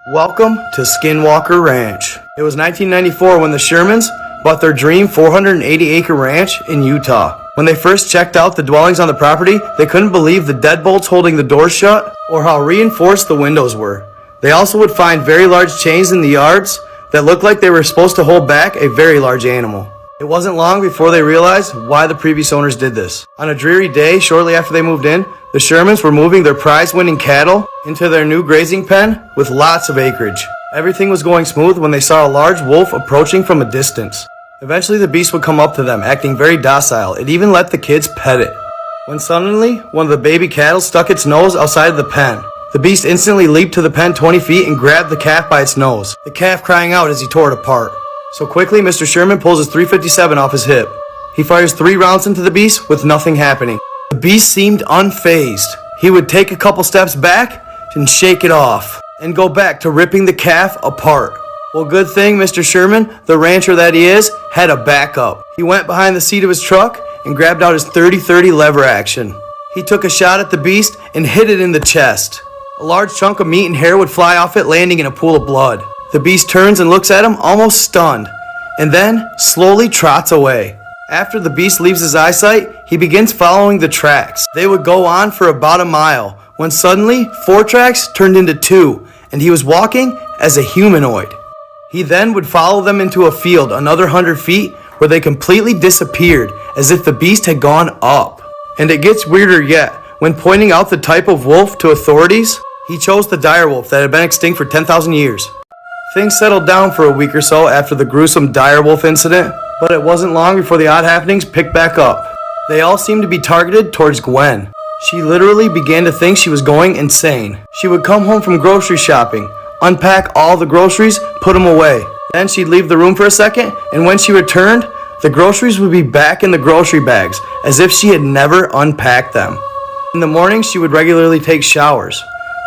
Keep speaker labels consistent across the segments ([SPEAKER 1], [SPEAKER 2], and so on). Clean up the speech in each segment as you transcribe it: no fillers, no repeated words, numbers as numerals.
[SPEAKER 1] Welcome to Skinwalker Ranch. It was 1994 when the Shermans bought their dream 480-acre ranch in Utah. When they first checked out the dwellings on the property, they couldn't believe the deadbolts holding the doors shut or how reinforced the windows were. They also would find very large chains in the yards that looked like they were supposed to hold back a very large animal. It wasn't long before they realized why the previous owners did this. On a dreary day shortly after they moved in, the Shermans were moving their prize-winning cattle into their new grazing pen with lots of acreage. Everything was going smooth when they saw a large wolf approaching from a distance. Eventually the beast would come up to them, acting very docile. It even let the kids pet it. When suddenly, one of the baby cattle stuck its nose outside of the pen. The beast instantly leaped to the pen 20 feet and grabbed the calf by its nose, the calf crying out as he tore it apart. So quickly, Mr. Sherman pulls his .357 off his hip. He fires 3 rounds into the beast with nothing happening. The beast seemed unfazed. He would take a couple steps back and shake it off and go back to ripping the calf apart. Well, good thing Mr. Sherman, the rancher that he is, had a backup. He went behind the seat of his truck and grabbed out his .30-30 lever action. He took a shot at the beast and hit it in the chest. A large chunk of meat and hair would fly off it, landing in a pool of blood. The beast turns and looks at him, almost stunned, and then slowly trots away. After the beast leaves his eyesight, he begins following the tracks. They would go on for about a mile, when suddenly 4 tracks turned into 2, and he was walking as a humanoid. He then would follow them into a field another 100 feet, where they completely disappeared, as if the beast had gone up. And it gets weirder yet. When pointing out the type of wolf to authorities, he chose the direwolf that had been extinct for 10,000 years. Things settled down for a week or so after the gruesome direwolf incident, but it wasn't long before the odd happenings picked back up. They all seemed to be targeted towards Gwen. She literally began to think she was going insane. She would come home from grocery shopping, unpack all the groceries, put them away. Then she'd leave the room for a second, and when she returned, the groceries would be back in the grocery bags, as if she had never unpacked them. In the morning, she would regularly take showers.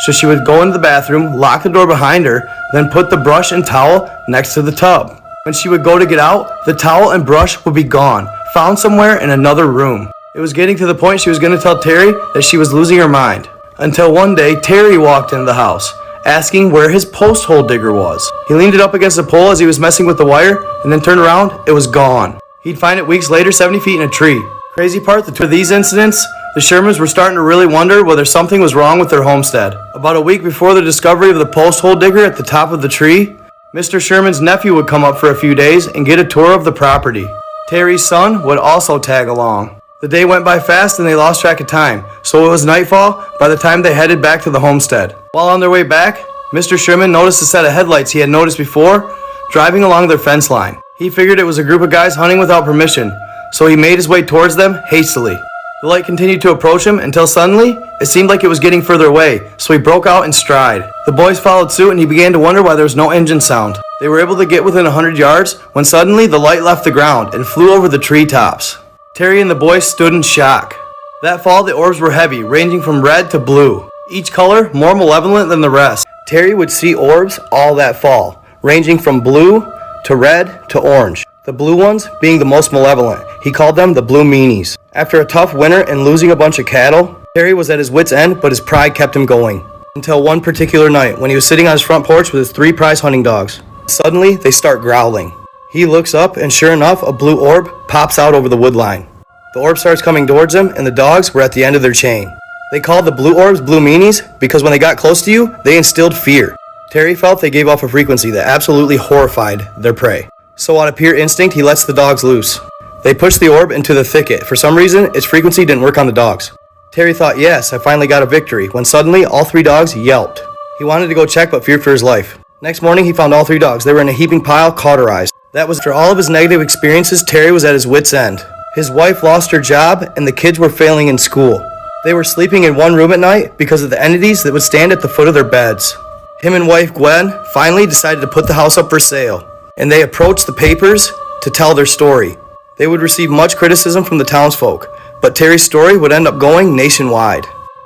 [SPEAKER 1] So she would go into the bathroom, lock the door behind her, then put the brush and towel next to the tub. When she would go to get out, the towel and brush would be gone, found somewhere in another room. It was getting to the point she was going to tell Terry that she was losing her mind. Until one day, Terry walked into the house, asking where his post hole digger was. He leaned it up against a pole as he was messing with the wire, and then turned around, it was gone. He'd find it weeks later 70 feet in a tree. Crazy part, the two of these incidents, the Shermans were starting to really wonder whether something was wrong with their homestead. About a week before the discovery of the post hole digger at the top of the tree, Mr. Sherman's nephew would come up for a few days and get a tour of the property. Terry's son would also tag along. The day went by fast and they lost track of time, so it was nightfall by the time they headed back to the homestead. While on their way back, Mr. Sherman noticed a set of headlights he had noticed before driving along their fence line. He figured it was a group of guys hunting without permission, so he made his way towards them hastily. The light continued to approach him until suddenly, it seemed like it was getting further away, so he broke out in stride. The boys followed suit and he began to wonder why there was no engine sound. They were able to get within 100 yards when suddenly the light left the ground and flew over the treetops. Terry and the boys stood in shock. That fall, the orbs were heavy, ranging from red to blue, each color more malevolent than the rest. Terry would see orbs all that fall, ranging from blue to red to orange. The blue ones being the most malevolent. He called them the blue meanies. After a tough winter and losing a bunch of cattle, Terry was at his wit's end, but his pride kept him going. Until one particular night, when he was sitting on his front porch with his 3 prize hunting dogs. Suddenly, they start growling. He looks up, and sure enough, a blue orb pops out over the wood line. The orb starts coming towards him, and the dogs were at the end of their chain. They called the blue orbs blue meanies because when they got close to you, they instilled fear. Terry felt they gave off a frequency that absolutely horrified their prey. So out of pure instinct, he lets the dogs loose. They push the orb into the thicket. For some reason, its frequency didn't work on the dogs. Terry thought, yes, I finally got a victory, when suddenly all 3 dogs yelped. He wanted to go check but feared for his life. Next morning, he found all 3 dogs. They were in a heaping pile, cauterized. That was after all of his negative experiences, Terry was at his wit's end. His wife lost her job and the kids were failing in school. They were sleeping in one room at night because of the entities that would stand at the foot of their beds. Him and wife Gwen finally decided to put the house up for sale, and they approached the papers to tell their story. They would receive much criticism from the townsfolk, but Terry's story would end up going nationwide.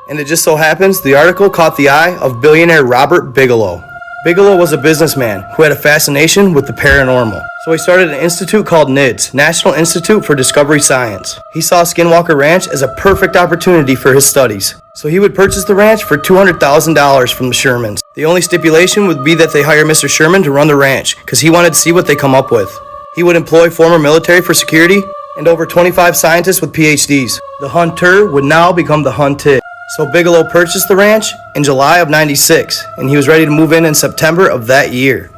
[SPEAKER 1] And it just so happens the article caught the eye of billionaire Robert Bigelow. Bigelow was a businessman who had a fascination with the paranormal. So he started an institute called NIDS, National Institute for Discovery Science. He saw Skinwalker Ranch as a perfect opportunity for his studies. So he would purchase the ranch for $200,000 from the Shermans. The only stipulation would be that they hire Mr. Sherman to run the ranch, because he wanted to see what they come up with. He would employ former military for security, and over 25 scientists with PhDs. The hunter would now become the hunted. So Bigelow purchased the ranch in July of '96, and he was ready to move in September of that year.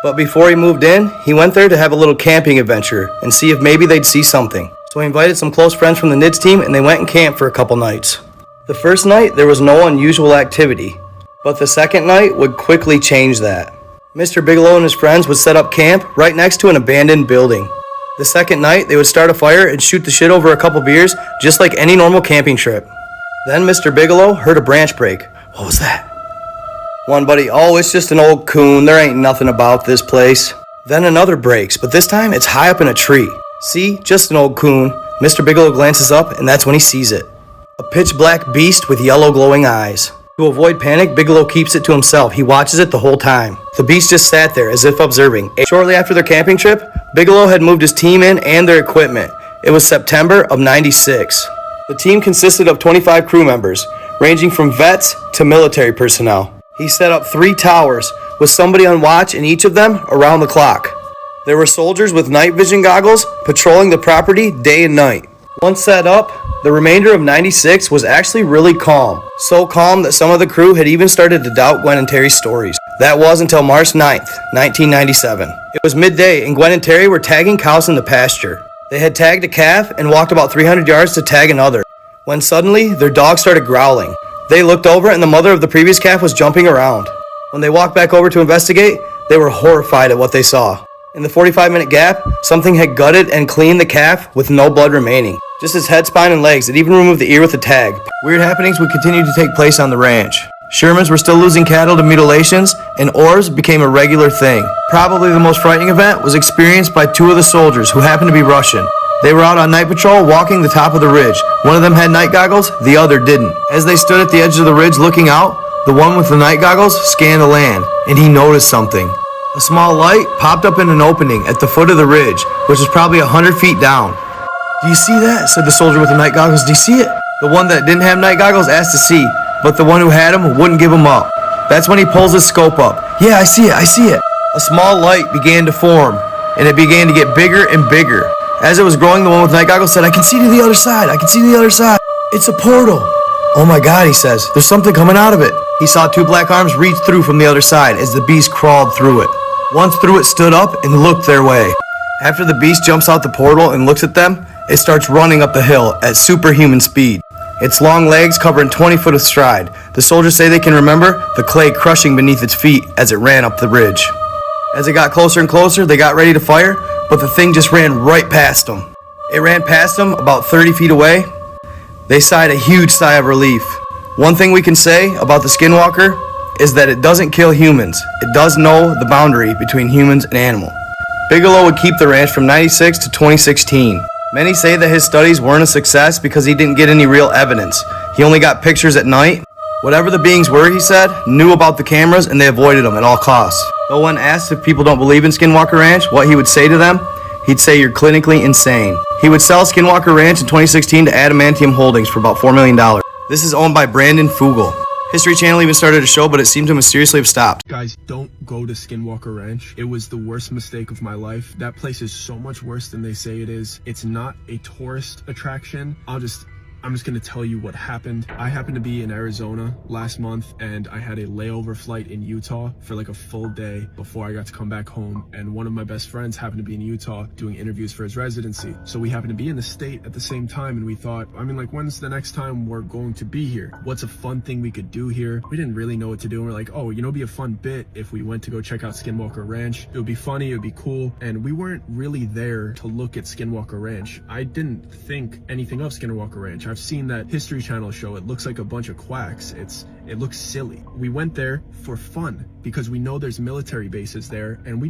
[SPEAKER 1] But before he moved in, he went there to have a little camping adventure and see if maybe they'd see something. So he invited some close friends from the NIDS team, and they went and camped for a couple nights. The first night, there was no unusual activity, but the second night would quickly change that. Mr. Bigelow and his friends would set up camp right next to an abandoned building. The second night, they would start a fire and shoot the shit over a couple beers, just like any normal camping trip. Then Mr. Bigelow heard a branch break. What was that? One buddy, oh, it's just an old coon. There ain't nothing about this place. Then another breaks, but this time it's high up in a tree. See, just an old coon. Mr. Bigelow glances up, and that's when he sees it. A pitch black beast with yellow glowing eyes. To avoid panic, Bigelow keeps it to himself. He watches it the whole time. The beast just sat there as if observing. Shortly after their camping trip, Bigelow had moved his team in and their equipment. It was September of '96. The team consisted of 25 crew members, ranging from vets to military personnel. He set up 3 towers, with somebody on watch in each of them around the clock. There were soldiers with night vision goggles patrolling the property day and night. Once set up, the remainder of '96 was actually really calm. So calm that some of the crew had even started to doubt Gwen and Terry's stories. That was until March 9th, 1997. It was midday and Gwen and Terry were tagging cows in the pasture. They had tagged a calf and walked about 300 yards to tag another, when suddenly their dog started growling. They looked over and the mother of the previous calf was jumping around. When they walked back over to investigate, they were horrified at what they saw. In the 45-minute gap, something had gutted and cleaned the calf with no blood remaining. Just his head, spine, and legs. It even removed the ear with a tag. Weird happenings would continue to take place on the ranch. Shermans were still losing cattle to mutilations, and orbs became a regular thing. Probably the most frightening event was experienced by 2 of the soldiers who happened to be Russian. They were out on night patrol walking the top of the ridge. One of them had night goggles, the other didn't. As they stood at the edge of the ridge looking out, the one with the night goggles scanned the land, and he noticed something. A small light popped up in an opening at the foot of the ridge, which was probably 100 feet down. "Do you see that?" said the soldier with the night goggles. "Do you see it?" The one that didn't have night goggles asked to see, but the one who had them wouldn't give them up. That's when he pulls his scope up. "Yeah, I see it. A small light began to form, and it began to get bigger and bigger. As it was growing, the one with night goggles said, "I can see to the other side. It's a portal." "Oh my God," he says, "there's something coming out of it." He saw 2 black arms reach through from the other side as the beast crawled through it. Once through, it stood up and looked their way. After the beast jumps out the portal and looks at them, it starts running up the hill at superhuman speed. Its long legs covering 20 foot of stride. The soldiers say they can remember the clay crushing beneath its feet as it ran up the ridge. As it got closer and closer, they got ready to fire, but the thing just ran right past them. It ran past them about 30 feet away. They sighed a huge sigh of relief. One thing we can say about the Skinwalker is that it doesn't kill humans. It does know the boundary between humans and animal. Bigelow would keep the ranch from '96 to 2016. Many say that his studies weren't a success because he didn't get any real evidence. He only got pictures at night. Whatever the beings were, he said, knew about the cameras and they avoided them at all costs. Though when asked if people don't believe in Skinwalker Ranch, what he would say to them, he'd say, "You're clinically insane." He would sell Skinwalker Ranch in 2016 to Adamantium Holdings for about $4 million. This is owned by Brandon Fugel. History Channel even started a show, but it seemed to mysteriously have stopped.
[SPEAKER 2] Guys, don't go to Skinwalker Ranch. It was the worst mistake of my life. That place is so much worse than they say it is. It's not a tourist attraction. I'm just gonna tell you what happened. I happened to be in Arizona last month and I had a layover flight in Utah for like a full day before I got to come back home. And one of my best friends happened to be in Utah doing interviews for his residency. So we happened to be in the state at the same time and we thought, when's the next time we're going to be here? What's a fun thing we could do here? We didn't really know what to do. And we're like, oh, it'd be a fun bit if we went to go check out Skinwalker Ranch. It would be funny, it would be cool. And we weren't really there to look at Skinwalker Ranch. I didn't think anything of Skinwalker Ranch. I've seen that History Channel show. It looks like a bunch of quacks. It looks silly. We went there for fun because we know there's military bases there, and we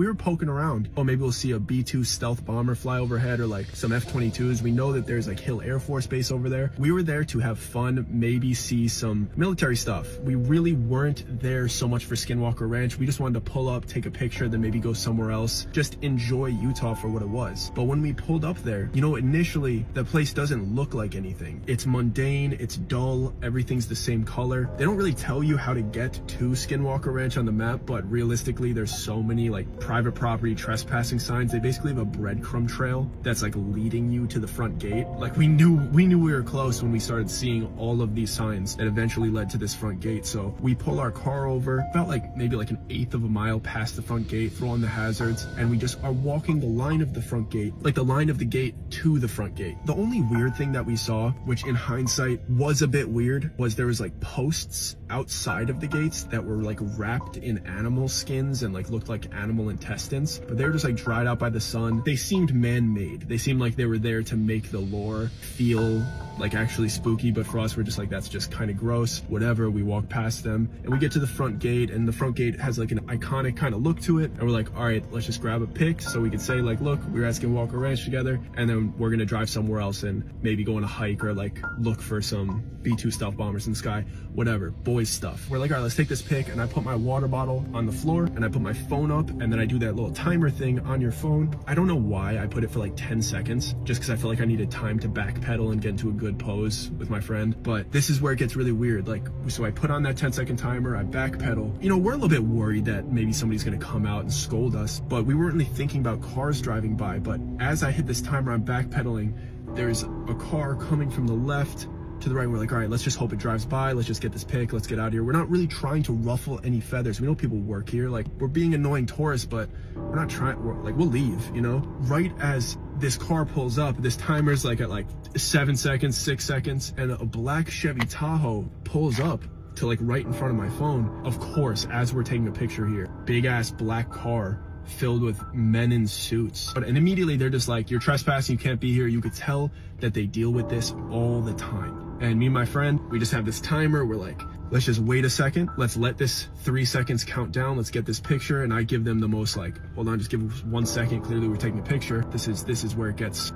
[SPEAKER 2] were poking around. Oh, maybe we'll see a B-2 stealth bomber fly overhead, or like some F-22s. We know that there's like Hill Air Force Base over there. We were there to have fun, maybe see some military stuff. We really weren't there so much for Skinwalker Ranch. We just wanted to pull up, take a picture, then maybe go somewhere else. Just enjoy Utah for what it was. But when we pulled up there, you know, initially the place doesn't look like anything. It's mundane, it's dull, everything's the same color. They don't really tell you how to get to Skinwalker Ranch on the map, but realistically there's so many like private property trespassing signs. They basically have a breadcrumb trail that's like leading you to the front gate. Like we knew we were close when we started seeing all of these signs that eventually led to this front gate. So we pull our car over about like maybe like an eighth of a mile past the front gate, throw on the hazards, and we just are walking the line of the front gate, like the line of the gate to the front gate. The only weird thing that we saw, which in hindsight was a bit weird, was there was like posts outside of the gates that were like wrapped in animal skins and like looked like animal intestines, but they were just like dried out by the sun. They seemed man-made. They seemed like they were there to make the lore feel like actually spooky, but for us, we're just like, that's just kind of gross. Whatever. We walk past them and we get to the front gate, and the front gate has like an iconic kind of look to it, and we're like, all right, let's just grab a pic so we could say like, look, we were at Skinwalker Ranch together, and then we're gonna drive somewhere else and maybe go on a hike or like look for some B-2 stealth bombers in the sky, whatever, boys stuff. We're like, all right, let's take this pic, and I put my water bottle on the floor and I put my phone up, and then I do that little timer thing on your phone. I don't know why I put it for like 10 seconds, just because I feel like I needed time to backpedal and get into a good pose with my friend. But this is where it gets really weird. Like, so I put on that 10-second timer, I backpedal. You know, we're a little bit worried that maybe somebody's gonna come out and scold us, but we weren't really thinking about cars driving by. But as I hit this timer, I'm backpedaling, there's a car coming from the left to the right. We're like, all right, let's just hope it drives by. Let's just get this pic. Let's get out of here. We're not really trying to ruffle any feathers. We know people work here. Like, we're being annoying tourists, but we're not trying, we'll leave, you know? Right as this car pulls up, this timer's like at like 7 seconds, 6 seconds, and a black Chevy Tahoe pulls up to like right in front of my phone. Of course, as we're taking a picture here, big ass black car filled with men in suits. And immediately they're just like, you're trespassing, you can't be here. You could tell that they deal with this all the time. And me and my friend, we just have this timer. We're like, let's just wait a second. Let's let this 3 seconds count down. Let's get this picture. And I give them the most like, hold on, just give us 1 second. Clearly we're taking a picture. This is where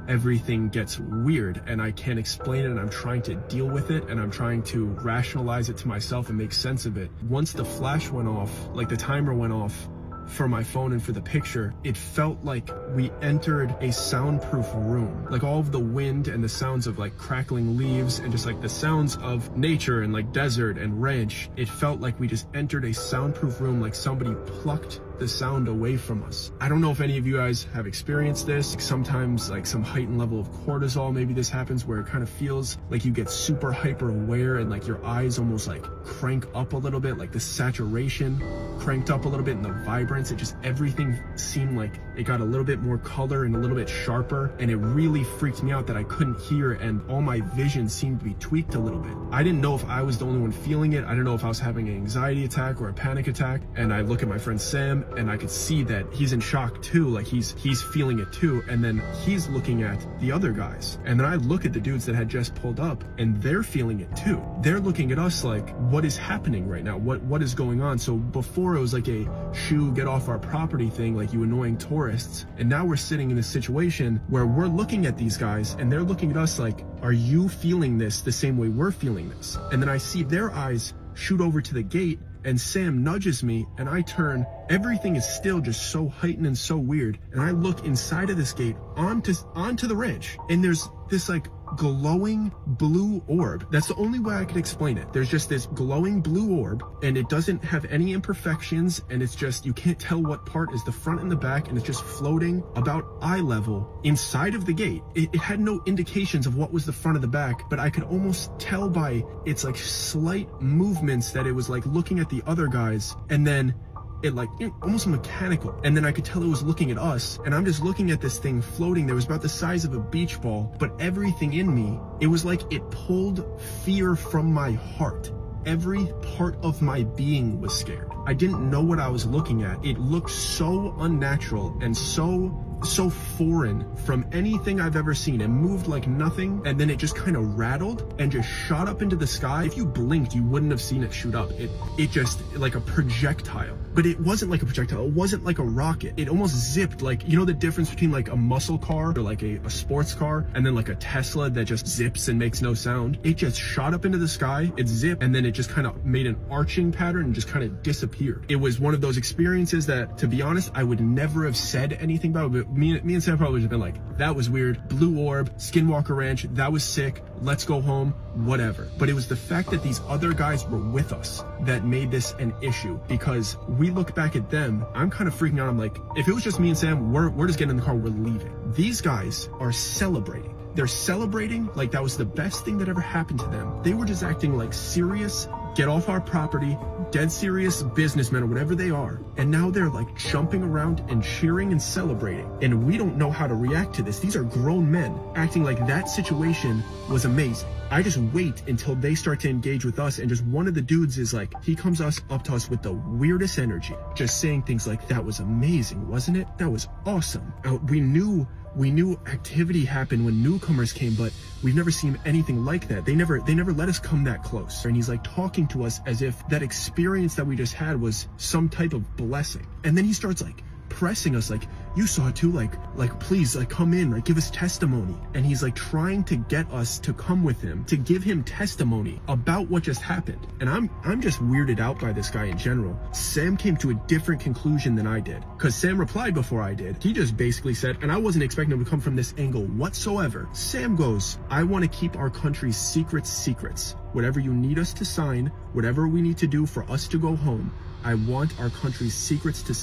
[SPEAKER 2] everything gets weird, and I can't explain it, and I'm trying to deal with it, and I'm trying to rationalize it to myself and make sense of it. Once the flash went off, like the timer went off for my phone and for the picture, it felt like we entered a soundproof room. Like all of the wind and the sounds of like crackling leaves and just like the sounds of nature and like desert and ranch, it felt like we just entered a soundproof room, like somebody plucked the sound away from us. I don't know if any of you guys have experienced this. Sometimes like some heightened level of cortisol, maybe this happens, where it kind of feels like you get super hyper aware and like your eyes almost like crank up a little bit, like the saturation cranked up a little bit and the vibrance. It just, everything seemed like it got a little bit more color and a little bit sharper, and it really freaked me out that I couldn't hear, and all my vision seemed to be tweaked a little bit. I didn't know if I was the only one feeling it. I didn't know if I was having an anxiety attack or a panic attack. And I look at my friend Sam, and I could see that he's in shock too, like he's feeling it too. And then he's looking at the other guys, and then I look at the dudes that had just pulled up, and they're feeling it too. They're looking at us like, what is happening right now? What is going on? So before it was like a shoo, get off our property thing, like you annoying tourists, and now we're sitting in a situation where we're looking at these guys and they're looking at us like, are you feeling this the same way we're feeling this? And then I see their eyes shoot over to the gate, and Sam nudges me, and I turn. Everything is still just so heightened and so weird, and I look inside of this gate onto the ranch, and there's this like glowing blue orb. That's the only way I could explain it. There's just this glowing blue orb, and it doesn't have any imperfections, and it's just, you can't tell what part is the front and the back, and it's just floating about eye level inside of the gate. It had no indications of what was the front of the back, but I could almost tell by its like slight movements that it was like looking at the other guys, and then it like almost mechanical, and then I could tell it was looking at us, and I'm just looking at this thing floating there. It was about the size of a beach ball, but everything in me, it was like it pulled fear from my heart. Every part of my being was scared. I didn't know what I was looking at. It looked so unnatural and so so foreign from anything I've ever seen. It moved like nothing, and then it just kind of rattled and just shot up into the sky. If you blinked, you wouldn't have seen it shoot up. It just, like a projectile. But it wasn't like a projectile. It wasn't like a rocket. It almost zipped, like, you know the difference between like a muscle car or like a sports car and then like a Tesla that just zips and makes no sound? It just shot up into the sky, it zipped, and then it just kind of made an arching pattern and just kind of disappeared. It was one of those experiences that, to be honest, I would never have said anything about, but me and Sam probably would have been like, that was weird, blue orb, Skinwalker Ranch, that was sick, let's go home, whatever. But it was the fact that these other guys were with us that made this an issue, because we look back at them, I'm kind of freaking out. I'm like, if it was just me and Sam, we're just getting in the car, we're leaving. These guys are celebrating. They're celebrating like that was the best thing that ever happened to them. They were just acting like serious, get off our property, dead serious businessmen or whatever they are. And now they're like jumping around and cheering and celebrating. And we don't know how to react to this. These are grown men acting like that situation was amazing. I just wait until they start to engage with us, and just one of the dudes is like, he comes up to us with the weirdest energy, just saying things like, that was amazing, wasn't it? That was awesome. We knew activity happened when newcomers came, but we've never seen anything like that. They never let us come that close. And he's like talking to us as if that experience that we just had was some type of blessing. And then he starts like pressing us, like, you saw it too, like please, like, come in, like, give us testimony. And he's like trying to get us to come with him, to give him testimony about what just happened. And I'm just weirded out by this guy in general. Sam came to a different conclusion than I did, because Sam replied before I did. He just basically said, and I wasn't expecting him to come from this angle whatsoever. Sam goes, I want to keep our country's secrets. Whatever you need us to sign, whatever we need to do for us to go home, I want our country's secrets to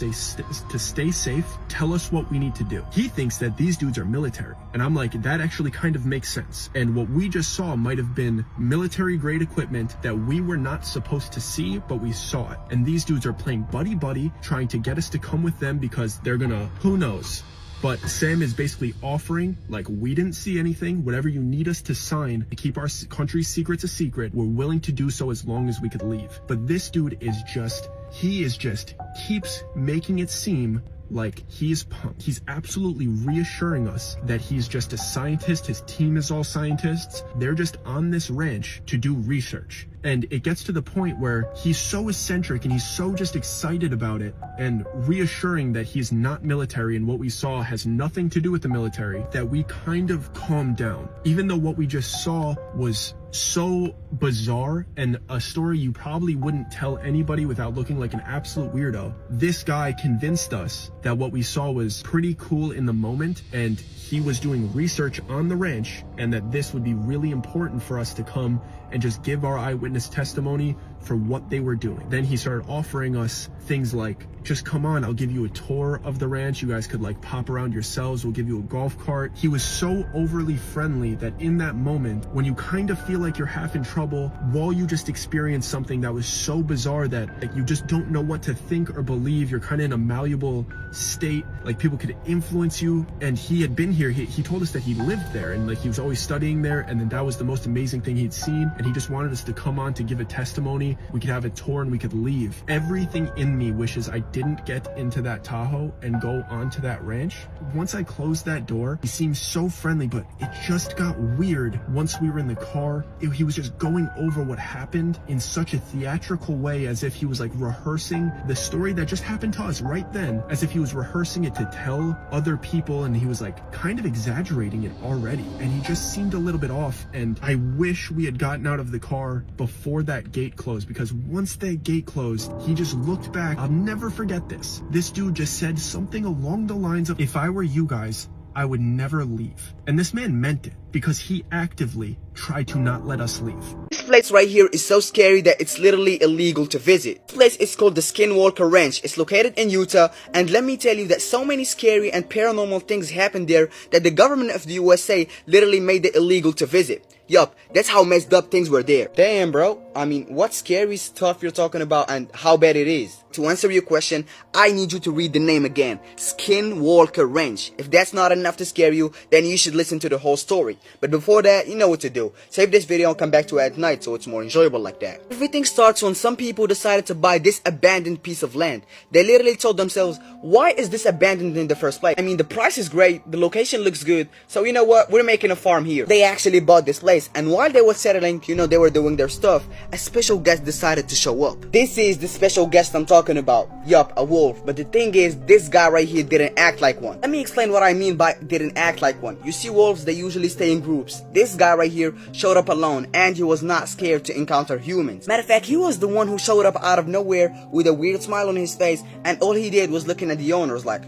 [SPEAKER 2] stay safe. Tell us what we need to do. He thinks that these dudes are military. And I'm like, that actually kind of makes sense. And what we just saw might have been military grade equipment that we were not supposed to see, but we saw it. And these dudes are playing buddy, trying to get us to come with them because they're gonna, who knows? But Sam is basically offering, like, we didn't see anything. Whatever you need us to sign to keep our country's secrets a secret, we're willing to do so as long as we could leave. But this dude is just, keeps making it seem like he's pumped. He's absolutely reassuring us that he's just a scientist. His team is all scientists. They're just on this ranch to do research. And it gets to the point where he's so eccentric and he's so just excited about it and reassuring that he's not military and what we saw has nothing to do with the military, that we kind of calmed down. Even though what we just saw was so bizarre and a story you probably wouldn't tell anybody without looking like an absolute weirdo, this guy convinced us that what we saw was pretty cool in the moment, and he was doing research on the ranch, and that this would be really important for us to come and just give our eyewitness testimony for what they were doing. Then he started offering us things like, just come on, I'll give you a tour of the ranch. You guys could like pop around yourselves. We'll give you a golf cart. He was so overly friendly that in that moment, when you kind of feel like you're half in trouble, while you just experienced something that was so bizarre that like, you just don't know what to think or believe, you're kind of in a malleable state, like people could influence you. And he had been here. He told us that he lived there and like he was always studying there, and then that was the most amazing thing he'd seen, and he just wanted us to come on to give a testimony. We could have a tour and we could leave. Everything in me wishes I didn't get into that Tahoe and go onto that ranch. Once I closed that door, he seemed so friendly, but it just got weird once we were in the car. He was just going over what happened in such a theatrical way, as if he was like rehearsing the story that just happened to us right then, as if he was rehearsing it to tell other people, and he was like kind of exaggerating it already, and he just seemed a little bit off. And I wish we had gotten out of the car before that gate closed, because once that gate closed, he just looked back. I'll never forget this. This dude just said something along the lines of, if I were you guys, I would never leave. And this man meant it, because he actively tried to not let us leave.
[SPEAKER 3] This place right here is so scary that it's literally illegal to visit. This place is called the Skinwalker Ranch. It's located in Utah, and let me tell you that so many scary and paranormal things happen there that the government of the USA literally made it illegal to visit. Yup, that's how messed up things were there. Damn, bro. I mean, what scary stuff you're talking about and how bad it is. To answer your question, I need you to read the name again. Skinwalker Ranch. If that's not enough to scare you, then you should listen to the whole story. But before that, you know what to do. Save this video and come back to it at night so it's more enjoyable like that. Everything starts when some people decided to buy this abandoned piece of land. They literally told themselves, why is this abandoned in the first place? I mean, the price is great, the location looks good, so you know what, we're making a farm here. They actually bought this place, and while they were settling, you know, they were doing their stuff, a special guest decided to show up. This is the special guest I'm talking about. Yup, a wolf. But the thing is, this guy right here didn't act like one. Let me explain what I mean by didn't act like one. You see, wolves, they usually stay in groups. This guy right here showed up alone, and he was not scared to encounter humans. Matter of fact, he was the one who showed up out of nowhere with a weird smile on his face, and all he did was looking at the owners like.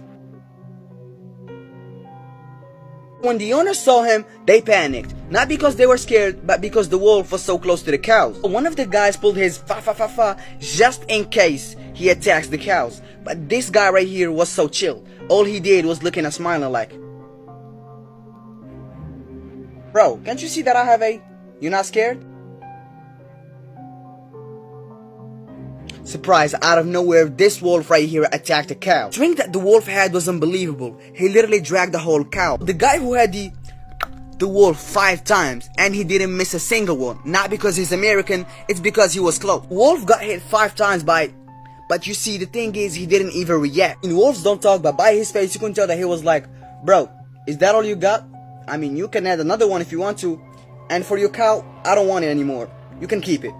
[SPEAKER 3] When the owners saw him, they panicked. Not because they were scared, but because the wolf was so close to the cows. One of the guys pulled his fa just in case he attacks the cows. But this guy right here was so chill. All he did was looking and smiling like, bro, can't you see that I have a... You're not scared? Surprise, out of nowhere, this wolf right here attacked a cow. The drink that the wolf had was unbelievable. He literally dragged the whole cow. The guy who had the wolf 5 times, and he didn't miss a single one. Not because he's American, it's because he was close. Wolf got hit 5 times by... But you see, the thing is, he didn't even react. And wolves don't talk, but by his face, you can tell that he was like, bro, is that all you got? I mean, you can add another one if you want to. And for your cow, I don't want it anymore. You can keep it.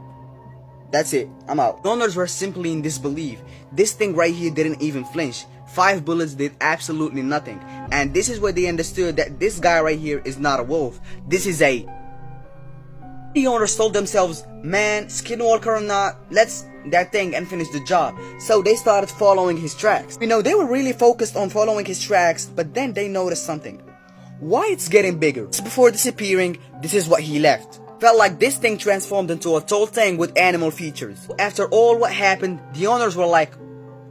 [SPEAKER 3] That's it, I'm out. The owners were simply in disbelief. This thing right here didn't even flinch. 5 bullets did absolutely nothing. And this is where they understood that this guy right here is not a wolf. This is a... The owners told themselves, man, Skinwalker or not, let's that thing and finish the job. So they started following his tracks. You know, they were really focused on following his tracks, but then they noticed something. Why it's getting bigger? Just before disappearing, this is what he left. Felt like this thing transformed into a tall thing with animal features. After all what happened, the owners were like,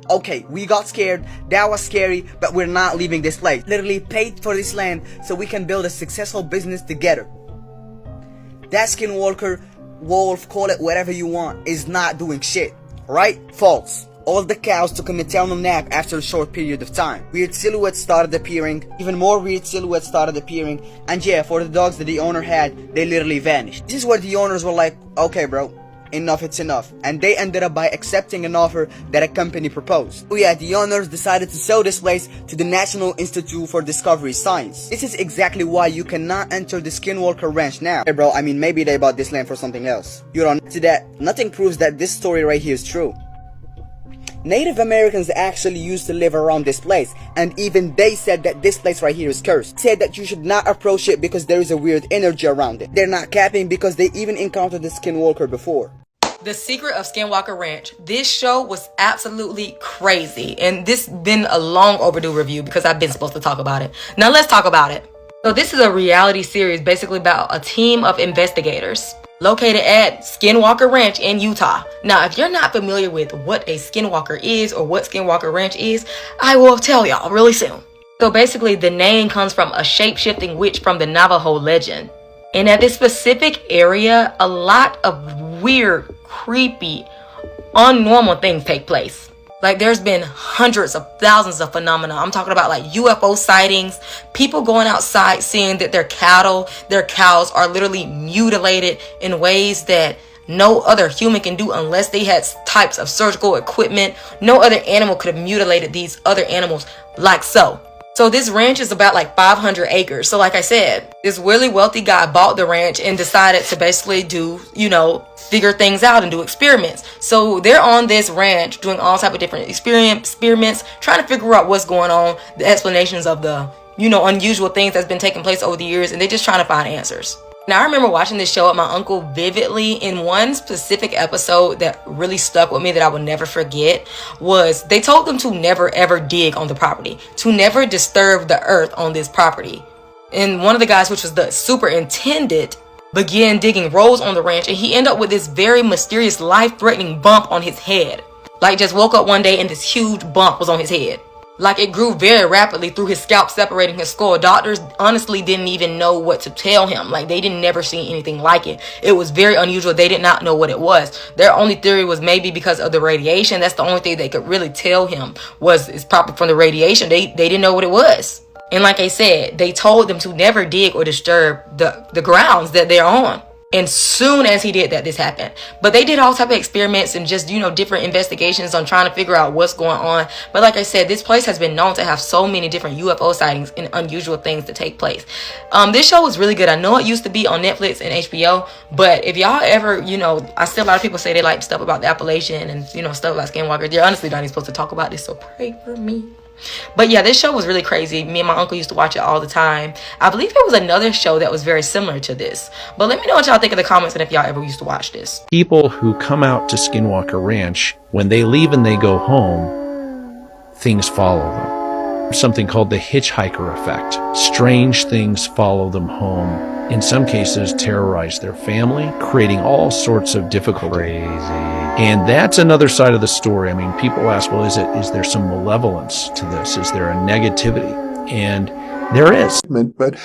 [SPEAKER 3] okay, we got scared, that was scary, but we're not leaving this place. Literally paid for this land so we can build a successful business together. That Skinwalker, wolf, call it whatever you want, is not doing shit. Right? False. All the cows took a maternal nap after a short period of time. Weird silhouettes started appearing, even more weird silhouettes started appearing, and yeah, for the dogs that the owner had, they literally vanished. This is where the owners were like, okay bro, enough it's enough, and they ended up by accepting an offer that a company proposed. So yeah, the owners decided to sell this place to the National Institute for Discovery Science. This is exactly why you cannot enter the Skinwalker Ranch now. Hey bro, I mean maybe they bought this land for something else. You don't to that, nothing proves that this story right here is true. Native Americans actually used to live around this place, and even they said that this place right here is cursed. Said that you should not approach it because there is a weird energy around it. They're not capping because they even encountered the Skinwalker before.
[SPEAKER 4] The Secret of Skinwalker Ranch. This show was absolutely crazy, and this been a long overdue review because I've been supposed to talk about it. Now let's talk about it. So this is a reality series basically about a team of investigators located at Skinwalker Ranch in Utah. Now, if you're not familiar with what a Skinwalker is or what Skinwalker Ranch is, I will tell y'all really soon. So basically, the name comes from a shape-shifting witch from the Navajo legend. And at this specific area, a lot of weird, creepy, unnormal things take place. Like, there's been hundreds of thousands of phenomena. I'm talking about like UFO sightings, people going outside seeing that their cows are literally mutilated in ways that no other human can do unless they had types of surgical equipment. No other animal could have mutilated these other animals like so. So this ranch is about like 500 acres. So like I said, this really wealthy guy bought the ranch and decided to basically do, figure things out and do experiments. So they're on this ranch doing all type of different experiments, trying to figure out what's going on, the explanations of the, unusual things that's been taking place over the years, and they're just trying to find answers. Now, I remember watching this show with my uncle vividly. In one specific episode that really stuck with me that I will never forget was they told them to never ever dig on the property, to never disturb the earth on this property. And one of the guys, which was the superintendent, began digging rows on the ranch, and he ended up with this very mysterious life-threatening bump on his head. Like, just woke up one day and this huge bump was on his head. Like, it grew very rapidly through his scalp separating his skull. Doctors honestly didn't even know what to tell him. Like, they didn't never see anything like it. It was very unusual. They did not know what it was. Their only theory was maybe because of the radiation. That's the only thing they could really tell him it's probably from the radiation. They didn't know what it was. And like I said, they told them to never dig or disturb the grounds that they're on. And soon as he did that, this happened. But they did all type of experiments and just, different investigations on trying to figure out what's going on. But like I said, this place has been known to have so many different UFO sightings and unusual things to take place. This show was really good. I know it used to be on Netflix and HBO, but if y'all ever, I see a lot of people say they like stuff about the Appalachian and, stuff about Skinwalker. They're honestly not even supposed to talk about this, so pray for me. But yeah, this show was really crazy. Me and my uncle used to watch it all the time. I believe there was another show that was very similar to this. But let me know what y'all think in the comments and if y'all ever used to watch this.
[SPEAKER 5] People who come out to Skinwalker Ranch, when they leave and they go home, things follow them. There's something called the hitchhiker effect. Strange things follow them home. In some cases, terrorize their family, creating all sorts of difficulty. Crazy. And that's another side of the story. I mean, people ask, well, is there some malevolence to this? Is there a negativity? And there is.
[SPEAKER 6] But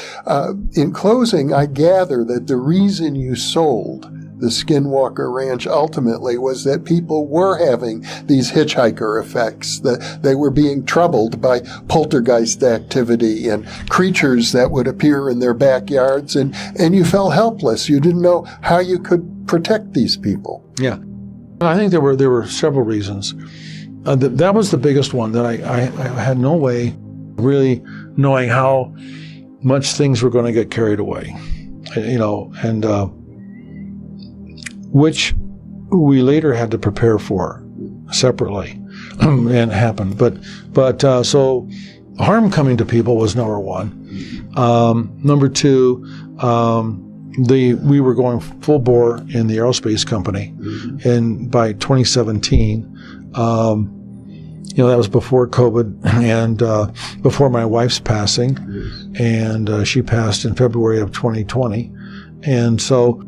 [SPEAKER 6] in closing, I gather that the reason you sold the Skinwalker Ranch ultimately was that people were having these hitchhiker effects, that they were being troubled by poltergeist activity and creatures that would appear in their backyards, and you felt helpless. You didn't know how you could protect these people.
[SPEAKER 7] Yeah. I think there were several reasons. That was the biggest one, that I had no way really knowing how much things were going to get carried away, and which we later had to prepare for separately, and happened. But so harm coming to people was number one. Number two, we were going full bore in the aerospace company, and by 2017, that was before COVID and before my wife's passing, and she passed in February of 2020, and so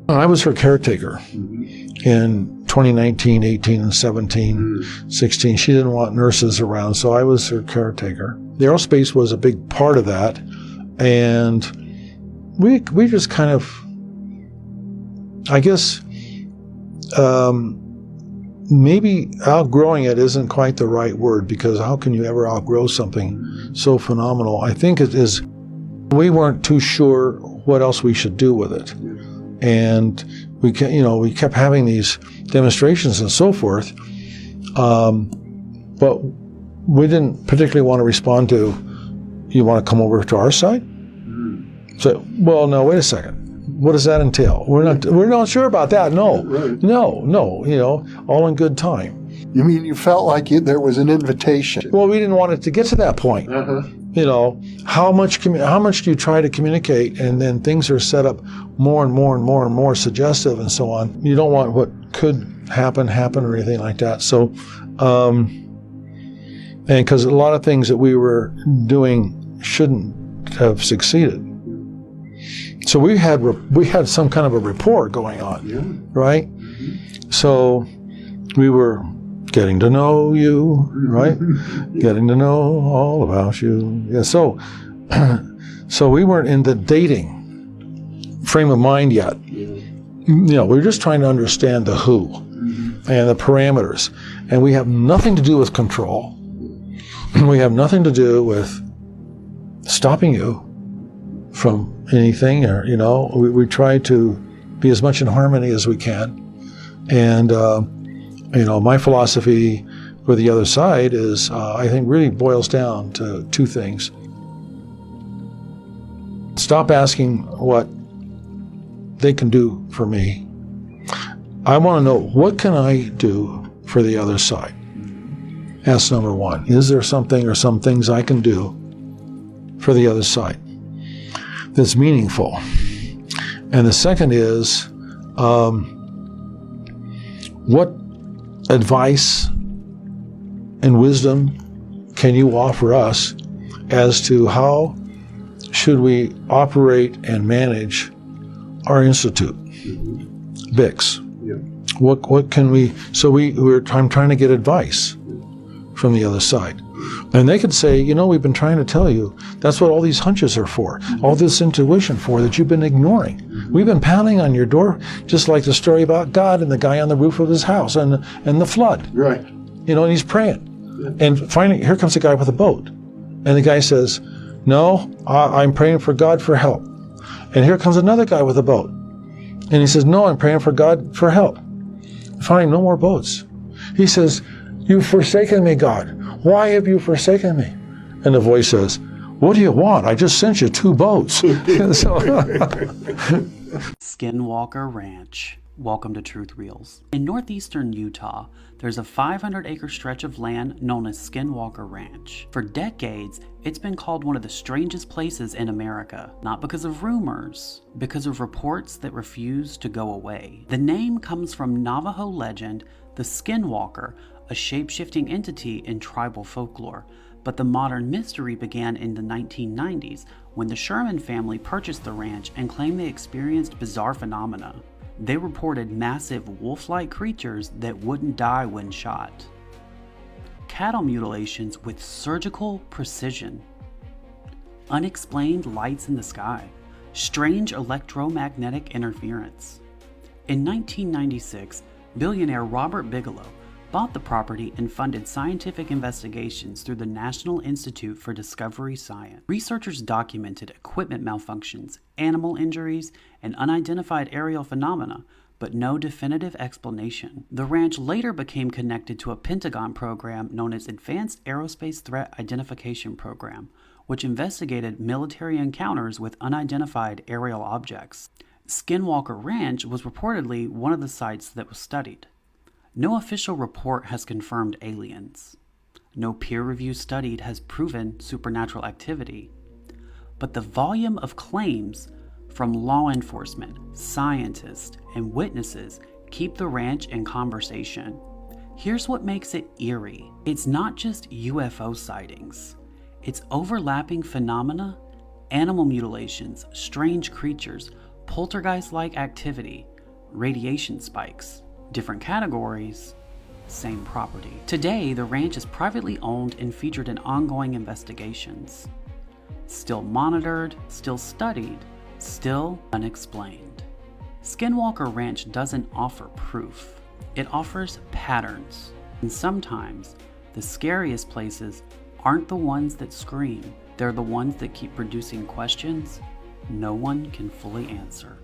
[SPEAKER 7] I was her caretaker in 2019, 18, and 17, 16. She didn't want nurses around, so I was her caretaker. The aerospace was a big part of that, and we just kind of, I guess, maybe outgrowing it isn't quite the right word, because how can you ever outgrow something so phenomenal? I think it is, we weren't too sure what else we should do with it. And we kept having these demonstrations and so forth, but we didn't particularly want to respond to, you want to come over to our side? So, well, no, wait a second. What does that entail? We're not sure about that. No,
[SPEAKER 6] Right.
[SPEAKER 7] no, all in good time.
[SPEAKER 6] You mean you felt like there was an invitation?
[SPEAKER 7] Well, we didn't want it to get to that point. How much do you try to communicate, and then things are set up more and more and more and more suggestive and so on. You don't want what could happen or anything like that. So, and because a lot of things that we were doing shouldn't have succeeded. So we had some kind of a rapport going on, right? So we were getting to know you, right? Getting to know all about you. Yeah. So we weren't in the dating frame of mind yet. We were just trying to understand the who and the parameters, and we have nothing to do with control. We have nothing to do with stopping you from anything, or we try to be as much in harmony as we can. And my philosophy for the other side is, I think, really boils down to two things. Stop asking what they can do for me. I want to know, what can I do for the other side? That's number one. Is there something or some things I can do for the other side that's meaningful? And the second is, what advice and wisdom can you offer us as to how should we operate and manage our institute, BIX? What can we? So I'm trying to get advice from the other side. And they could say, we've been trying to tell you, that's what all these hunches are for, all this intuition for that you've been ignoring. We've been pounding on your door, just like the story about God and the guy on the roof of his house and the flood.
[SPEAKER 6] Right.
[SPEAKER 7] And he's praying. And finally, here comes a guy with a boat. And the guy says, no, I'm praying for God for help. And here comes another guy with a boat. And he says, no, I'm praying for God for help. Finally, no more boats. He says, you've forsaken me, God. Why have you forsaken me? And the voice says, what do you want? I just sent you 2 boats.
[SPEAKER 8] Skinwalker Ranch. Welcome to Truth Reels. In northeastern Utah, there's a 500-acre stretch of land known as Skinwalker Ranch. For decades, it's been called one of the strangest places in America, not because of rumors, because of reports that refuse to go away. The name comes from Navajo legend, the Skinwalker, a shape-shifting entity in tribal folklore. But the modern mystery began in the 1990s when the Sherman family purchased the ranch and claimed they experienced bizarre phenomena. They reported massive wolf-like creatures that wouldn't die when shot, cattle mutilations with surgical precision, unexplained lights in the sky, strange electromagnetic interference. In 1996, billionaire Robert Bigelow bought the property and funded scientific investigations through the National Institute for Discovery Science. Researchers documented equipment malfunctions, animal injuries, and unidentified aerial phenomena, but no definitive explanation. The ranch later became connected to a Pentagon program known as Advanced Aerospace Threat Identification Program, which investigated military encounters with unidentified aerial objects. Skinwalker Ranch was reportedly one of the sites that was studied. No official report has confirmed aliens. No peer-reviewed study has proven supernatural activity. But the volume of claims from law enforcement, scientists, and witnesses keep the ranch in conversation. Here's what makes it eerie. It's not just UFO sightings. It's overlapping phenomena, animal mutilations, strange creatures, poltergeist-like activity, radiation spikes. Different categories, same property. Today, the ranch is privately owned and featured in ongoing investigations. Still monitored, still studied, still unexplained. Skinwalker Ranch doesn't offer proof. It offers patterns. And sometimes, the scariest places aren't the ones that scream. They're the ones that keep producing questions no one can fully answer.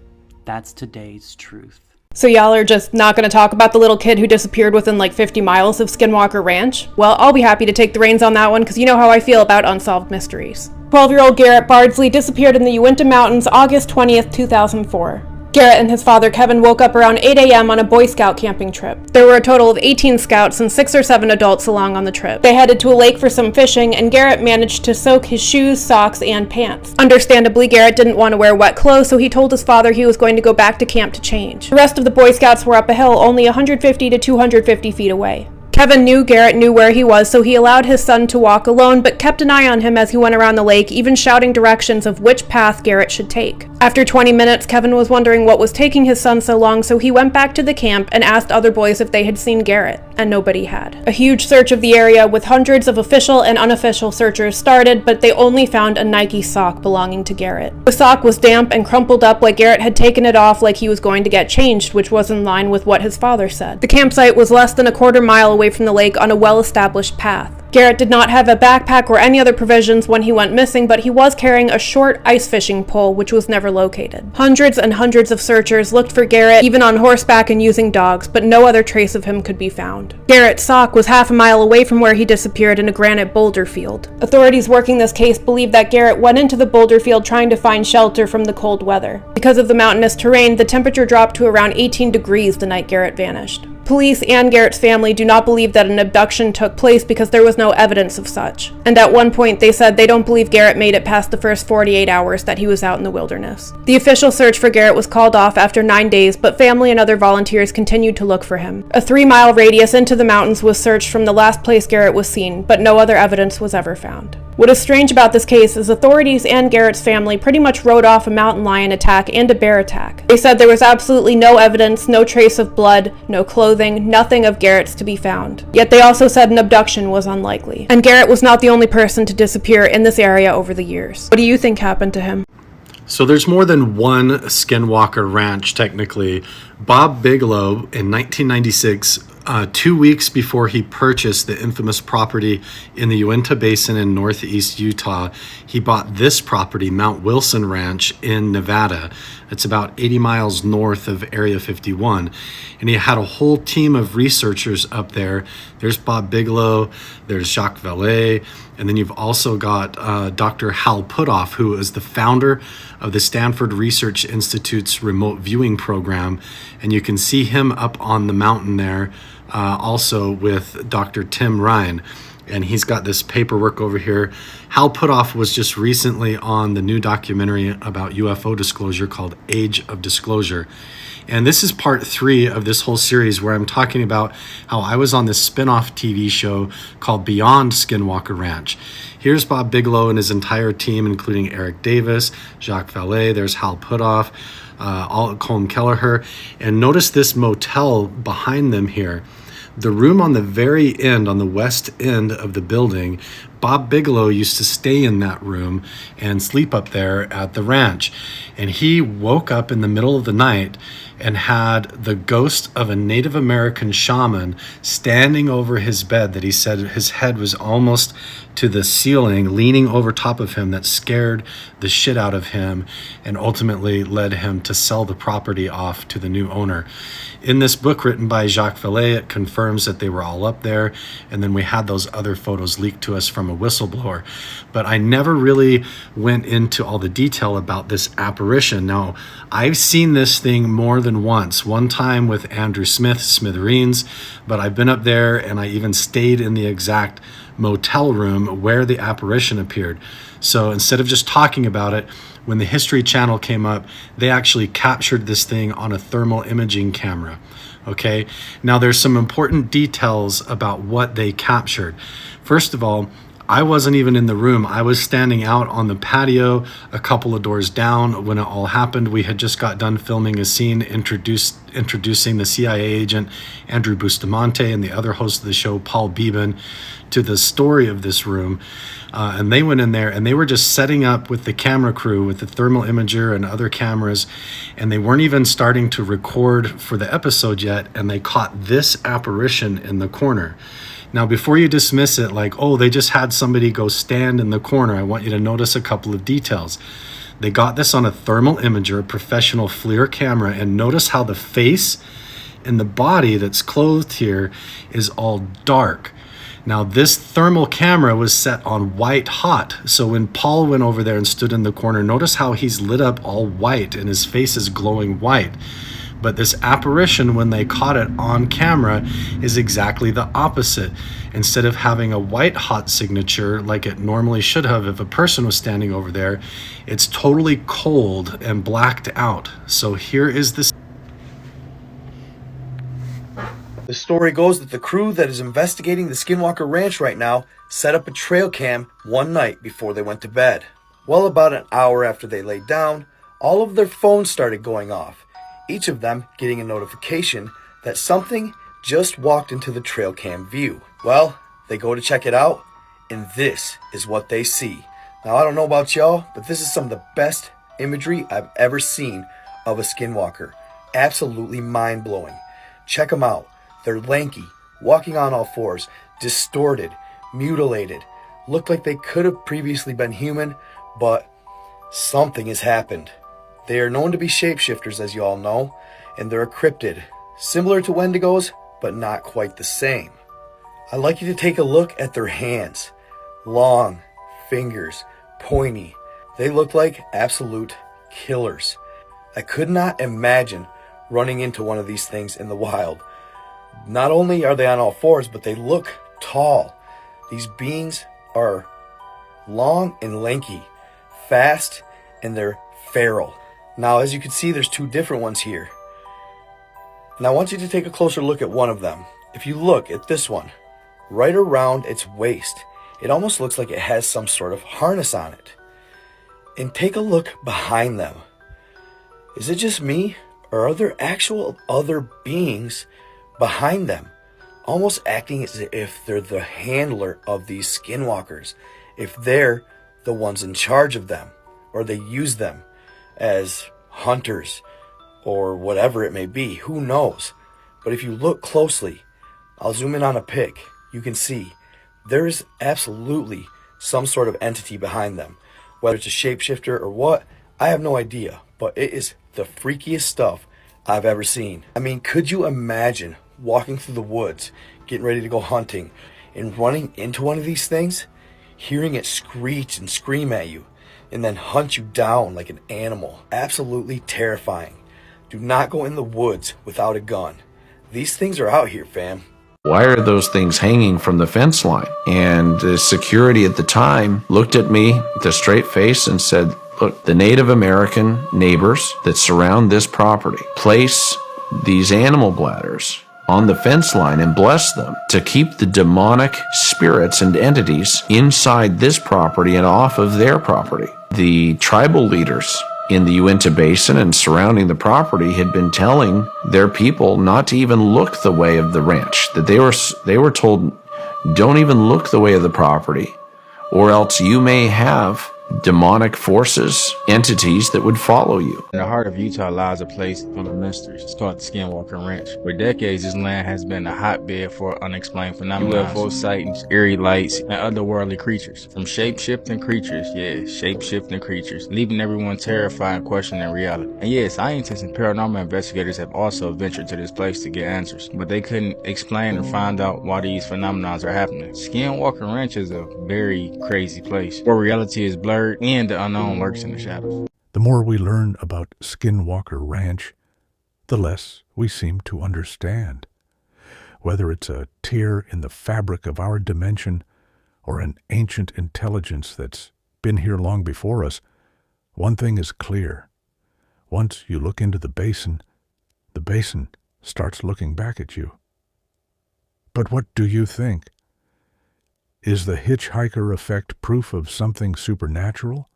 [SPEAKER 8] That's today's truth.
[SPEAKER 9] So y'all are just not going to talk about the little kid who disappeared within like 50 miles of Skinwalker Ranch? Well, I'll be happy to take the reins on that one because you know how I feel about unsolved mysteries. 12-year-old Garrett Bardsley disappeared in the Uintah Mountains August 20th, 2004. Garrett and his father Kevin woke up around 8 a.m. on a Boy Scout camping trip. There were a total of 18 scouts and 6 or 7 adults along on the trip. They headed to a lake for some fishing, and Garrett managed to soak his shoes, socks, and pants. Understandably, Garrett didn't want to wear wet clothes, so he told his father he was going to go back to camp to change. The rest of the Boy Scouts were up a hill only 150 to 250 feet away. Kevin knew Garrett knew where he was, so he allowed his son to walk alone, but kept an eye on him as he went around the lake, even shouting directions of which path Garrett should take. After 20 minutes, Kevin was wondering what was taking his son so long, so he went back to the camp and asked other boys if they had seen Garrett, and nobody had. A huge search of the area with hundreds of official and unofficial searchers started, but they only found a Nike sock belonging to Garrett. The sock was damp and crumpled up like Garrett had taken it off like he was going to get changed, which was in line with what his father said. The campsite was less than a quarter mile away from the lake on a well-established path. Garrett did not have a backpack or any other provisions when he went missing, but he was carrying a short ice fishing pole, which was never located. Hundreds and hundreds of searchers looked for Garrett, even on horseback and using dogs, but no other trace of him could be found. Garrett's sock was half a mile away from where he disappeared in a granite boulder field. Authorities working this case believe that Garrett went into the boulder field trying to find shelter from the cold weather. Because of the mountainous terrain, the temperature dropped to around 18 degrees the night Garrett vanished. Police and Garrett's family do not believe that an abduction took place because there was no evidence of such. And at one point they said they don't believe Garrett made it past the first 48 hours that he was out in the wilderness. The official search for Garrett was called off after 9 days, but family and other volunteers continued to look for him. A 3-mile radius into the mountains was searched from the last place Garrett was seen, but no other evidence was ever found. What is strange about this case is authorities and Garrett's family pretty much wrote off a mountain lion attack and a bear attack. They said there was absolutely no evidence, no trace of blood, no clothing, nothing of Garrett's to be found. Yet they also said an abduction was unlikely. And Garrett was not the only person to disappear in this area over the years. What do you think happened to him?
[SPEAKER 10] So there's more than one Skinwalker Ranch, technically. Bob Bigelow, in 1996, 2 weeks before he purchased the infamous property in the Uintah Basin in northeast Utah, he bought this property, Mount Wilson Ranch in Nevada. It's about 80 miles north of Area 51. And he had a whole team of researchers up there. There's Bob Bigelow, there's Jacques Vallée, and then you've also got Dr. Hal Puthoff, who is the founder of the Stanford Research Institute's remote viewing program. And you can see him up on the mountain there, also with Dr. Tim Ryan. And he's got this paperwork over here. Hal Puthoff was just recently on the new documentary about UFO disclosure called Age of Disclosure. And this is part 3 of this whole series where I'm talking about how I was on this spin-off TV show called Beyond Skinwalker Ranch. Here's Bob Bigelow and his entire team, including Eric Davis, Jacques Vallée, there's Hal Puthoff, Colm Kelleher. And notice this motel behind them here. The room on the very end, on the west end of the building, Bob Bigelow used to stay in that room and sleep up there at the ranch. And he woke up in the middle of the night and had the ghost of a Native American shaman standing over his bed that he said his head was almost to the ceiling, leaning over top of him, that scared the shit out of him and ultimately led him to sell the property off to the new owner. In this book written by Jacques Vallée, it confirms that they were all up there, and then we had those other photos leaked to us from a whistleblower. But I never really went into all the detail about this apparition. Now, I've seen this thing more than once. One time with Andrew Smith, Smithereens, but I've been up there and I even stayed in the exact motel room where the apparition appeared. So instead of just talking about it, when the History Channel came up, they actually captured this thing on a thermal imaging camera. Okay, now there's some important details about what they captured. First of all, I wasn't even in the room. I was standing out on the patio a couple of doors down when it all happened. We had just got done filming a scene introducing the CIA agent Andrew Bustamante and the other host of the show, Paul Beeben, to the story of this room. And they went in there and they were just setting up with the camera crew, with the thermal imager and other cameras, and they weren't even starting to record for the episode yet, and they caught this apparition in the corner. Now, before you dismiss it like, oh, they just had somebody go stand in the corner, I want you to notice a couple of details. They got this on a thermal imager, a professional FLIR camera, and notice how the face and the body that's clothed here is all dark. Now, this thermal camera was set on white hot. So when Paul went over there and stood in the corner, notice how he's lit up all white and his face is glowing white. But this apparition, when they caught it on camera, is exactly the opposite. Instead of having a white hot signature like it normally should have if a person was standing over there, it's totally cold and blacked out. So here is this.
[SPEAKER 1] The story goes that the crew that is investigating the Skinwalker Ranch right now set up a trail cam one night before they went to bed. Well, about an hour after they laid down, all of their phones started going off, each of them getting a notification that something just walked into the trail cam view. Well, they go to check it out, and this is what they see. Now, I don't know about y'all, but this is some of the best imagery I've ever seen of a skinwalker. Absolutely mind-blowing. Check them out. They're lanky, walking on all fours, distorted, mutilated. Look like they could have previously been human, but something has happened. They are known to be shapeshifters, as you all know, and they're a cryptid, similar to Wendigos, but not quite the same. I'd like you to take a look at their hands. Long, fingers, pointy. They look like absolute killers. I could not imagine running into one of these things in the wild. Not only are they on all fours, but they look tall. These beings are long and lanky, fast, and they're feral. Now, as you can see, there's two different ones here. And I want you to take a closer look at one of them. If you look at this one, right around its waist, It almost looks like it has some sort of harness on it. And take a look behind them. Is it just me, or are there actual other beings behind them, almost acting as if they're the handler of these skinwalkers, if they're the ones in charge of them, or they use them as hunters, or whatever it may be, who knows? But if you look closely, I'll zoom in on a pic, you can see there is absolutely some sort of entity behind them. Whether it's a shapeshifter or what, I have no idea, but it is the freakiest stuff I've ever seen. I mean, could you imagine walking through the woods, getting ready to go hunting, and running into one of these things, hearing it screech and scream at you, and then hunt you down like an animal? Absolutely terrifying. Do not go in the woods without a gun. These things are out here, fam.
[SPEAKER 5] Why are those things hanging from the fence line? And the security at the time looked at me with a straight face and said, look, the Native American neighbors that surround this property place these animal bladders on the fence line and bless them to keep the demonic spirits and entities inside this property and off of their property. The tribal leaders in the Uintah Basin and surrounding the property had been telling their people not to even look the way of the ranch, that they were told, don't even look the way of the property, or else you may have demonic forces, entities that would follow you.
[SPEAKER 11] In the heart of Utah lies a place full of mysteries. It's called the Skinwalker Ranch. For decades, this land has been a hotbed for unexplained phenomena, UFO sightings, eerie lights, and otherworldly creatures. From shape-shifting creatures, shape-shifting creatures, leaving everyone terrified and questioning reality. And yes, scientists and paranormal investigators have also ventured to this place to get answers, but they couldn't explain or find out why these phenomena are happening. Skinwalker Ranch is a very crazy place, where reality is blurred and the unknown lurks in the shadows.
[SPEAKER 12] The more we learn about Skinwalker Ranch, the less we seem to understand. Whether it's a tear in the fabric of our dimension or an ancient intelligence that's been here long before us, one thing is clear. Once you look into the basin starts looking back at you. But what do you think? Is the hitchhiker effect proof of something supernatural?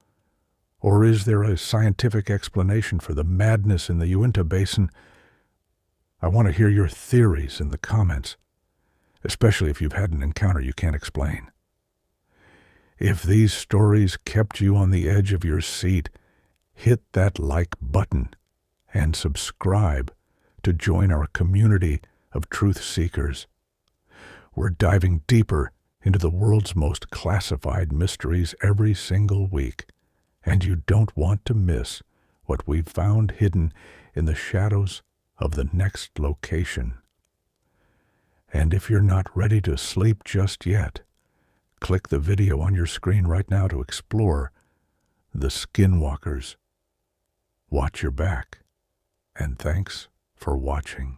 [SPEAKER 12] Or is there a scientific explanation for the madness in the Uintah Basin? I want to hear your theories in the comments, especially if you've had an encounter you can't explain. If these stories kept you on the edge of your seat, hit that like button and subscribe to join our community of truth seekers. We're diving deeper into the world's most classified mysteries every single week, and you don't want to miss what we've found hidden in the shadows of the next location. And if you're not ready to sleep just yet, click the video on your screen right now to explore the Skinwalkers. Watch your back, and thanks for watching.